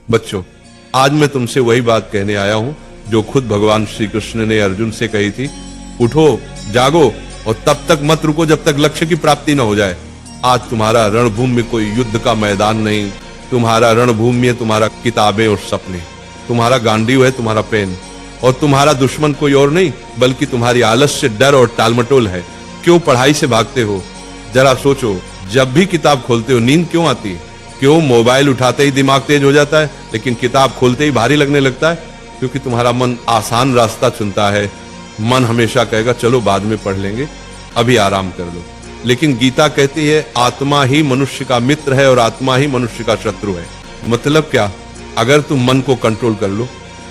बच्चों, आज मैं तुमसे वही बात कहने आया हूं जो खुद भगवान श्री कृष्ण ने अर्जुन से कही थी। उठो, जागो और तब तक मत रुको जब तक लक्ष्य की प्राप्ति न हो जाए। आज तुम्हारा रणभूमि में कोई युद्ध का मैदान नहीं, तुम्हारा रणभूमि है तुम्हारा किताबें और सपने, तुम्हारा गांडीव है तुम्हारा पेन, और तुम्हारा दुश्मन कोई और नहीं बल्कि तुम्हारी आलस्य, डर और टालमटोल है। क्यों पढ़ाई से भागते हो? जरा सोचो, जब भी किताब खोलते हो नींद क्यों आती है? क्यों मोबाइल उठाते ही दिमाग तेज हो जाता है लेकिन किताब खोलते ही भारी लगने लगता है? क्योंकि तुम्हारा मन आसान रास्ता चुनता है। मन हमेशा कहेगा चलो बाद में पढ़ लेंगे, अभी आराम कर लो। लेकिन गीता कहती है आत्मा ही मनुष्य का मित्र है और आत्मा ही मनुष्य का शत्रु है। मतलब क्या? अगर तुम मन को कंट्रोल कर लो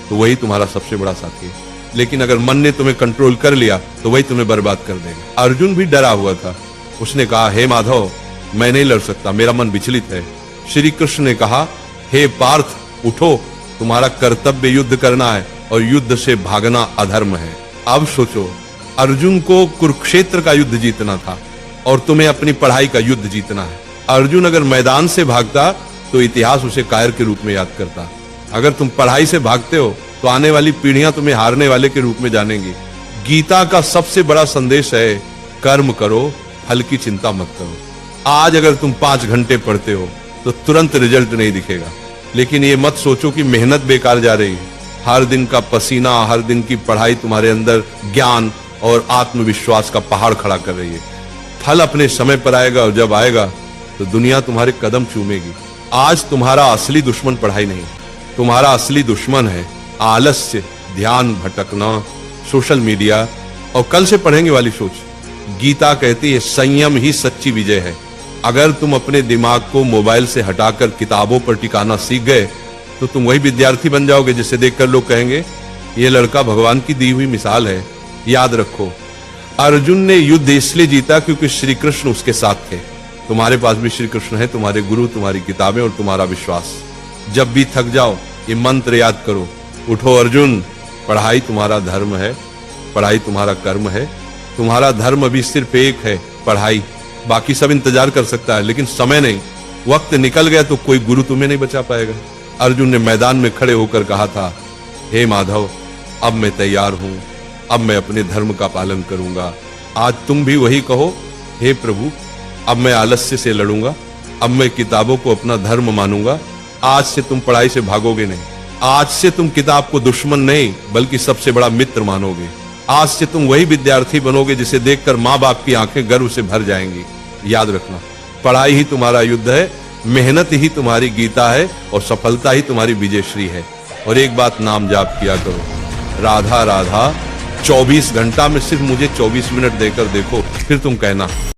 तो वही तुम्हारा सबसे बड़ा साथी है, लेकिन अगर मन ने तुम्हें कंट्रोल कर लिया तो वही तुम्हें बर्बाद कर देगा। अर्जुन भी डरा हुआ था। उसने कहा, हे माधव, मैं नहीं लड़ सकता, मेरा मन विचलित है। श्री कृष्ण ने कहा, हे पार्थ, उठो, तुम्हारा कर्तव्य युद्ध करना है और युद्ध से भागना अधर्म है। अब सोचो, अर्जुन को कुरुक्षेत्र का युद्ध जीतना था और तुम्हें अपनी पढ़ाई का युद्ध जीतना है। अर्जुन अगर मैदान से भागता तो इतिहास उसे कायर के रूप में याद करता। अगर तुम पढ़ाई से भागते हो तो आने वाली पीढ़ियां तुम्हें हारने वाले के रूप में जानेंगी। गीता का सबसे बड़ा संदेश है, कर्म करो, फल की चिंता मत करो। आज अगर तुम 5 घंटे पढ़ते हो तो तुरंत रिजल्ट नहीं दिखेगा, लेकिन ये मत सोचो कि मेहनत बेकार जा रही है। हर दिन का पसीना, हर दिन की पढ़ाई तुम्हारे अंदर ज्ञान और आत्मविश्वास का पहाड़ खड़ा कर रही है। फल अपने समय पर आएगा और जब आएगा तो दुनिया तुम्हारे कदम चूमेगी। आज तुम्हारा असली दुश्मन पढ़ाई नहीं, तुम्हारा असली दुश्मन है आलस्य, ध्यान भटकना, सोशल मीडिया और कल से पढ़ेंगे वाली सोच। गीता कहती है संयम ही सच्ची विजय है। अगर तुम अपने दिमाग को मोबाइल से हटाकर किताबों पर टिकाना सीख गए तो तुम वही विद्यार्थी बन जाओगे जिसे देखकर लोग कहेंगे ये लड़का भगवान की दी हुई मिसाल है। याद रखो, अर्जुन ने युद्ध इसलिए जीता क्योंकि श्री कृष्ण उसके साथ थे। तुम्हारे पास भी श्री कृष्ण है, तुम्हारे गुरु, तुम्हारी किताबें और तुम्हारा विश्वास। जब भी थक जाओ ये मंत्र याद करो, उठो अर्जुन, पढ़ाई तुम्हारा धर्म है, पढ़ाई तुम्हारा कर्म है। तुम्हारा धर्म अभी सिर्फ एक है, पढ़ाई। बाकी सब इंतजार कर सकता है लेकिन समय नहीं। वक्त निकल गया तो कोई गुरु तुम्हें नहीं बचा पाएगा। अर्जुन ने मैदान में खड़े होकर कहा था, हे माधव, अब मैं तैयार हूं, अब मैं अपने धर्म का पालन करूंगा। आज तुम भी वही कहो, हे प्रभु, अब मैं आलस्य से लड़ूंगा, अब मैं किताबों को अपना धर्म मानूंगा। आज से तुम पढ़ाई से भागोगे नहीं, आज से तुम किताब को दुश्मन नहीं बल्कि सबसे बड़ा मित्र मानोगे। आज से तुम वही विद्यार्थी बनोगे जिसे देखकर माँ बाप की आंखें गर्व से भर जाएंगी। याद रखना, पढ़ाई ही तुम्हारा युद्ध है, मेहनत ही तुम्हारी गीता है और सफलता ही तुम्हारी विजयश्री है। और एक बात नाम जाप किया करो, राधा राधा। 24 घंटा में सिर्फ मुझे 24 मिनट देकर देखो, फिर तुम कहना